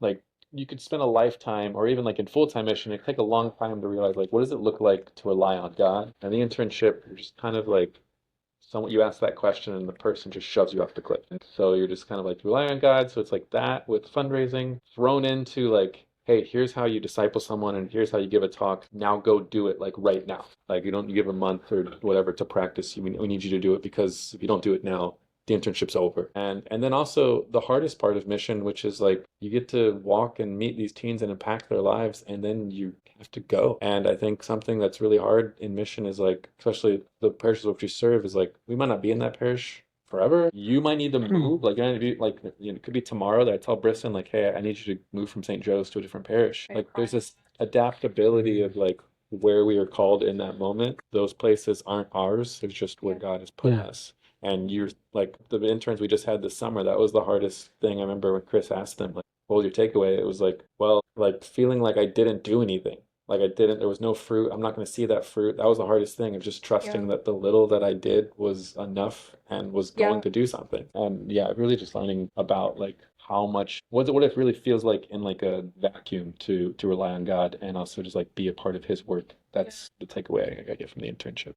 like you could spend a lifetime or even like in full-time mission, it take a long time to realize like what does it look like to rely on God? And the internship, you're just kind of like someone you ask that question and the person just shoves you off the cliff. And so you're just kind of like relying on God. So it's like that with fundraising thrown into like, hey, here's how you disciple someone and here's how you give a talk. Now go do it like right now. Like you don't give a month or whatever to practice. We need you to do it because if you don't do it now, the internship's over. And then also the hardest part of mission, which is like you get to walk and meet these teens and impact their lives, and then you have to go. And I think something that's really hard in mission is like, especially the parishes which we serve, is like we might not be in that parish forever. You might need to move. Like, it could be tomorrow that I tell Briston, like, hey, I need you to move from St. Joe's to a different parish. Like, there's this adaptability of like where we are called in that moment. Those places aren't ours. It's just where God has put Yeah. us. And you're like the interns we just had this summer, that was the hardest thing. I remember when Chris asked them, like, what was your takeaway? It was like, well, like feeling like I didn't do anything. Like I didn't, there was no fruit. I'm not going to see that fruit. That was the hardest thing of just Yeah. trusting that the little that I did was enough and was going Yeah. to do something. And yeah, really just learning about like how much what it really feels like in like a vacuum to rely on God and also just like be a part of his work. Yeah. That's the takeaway I get from the internship.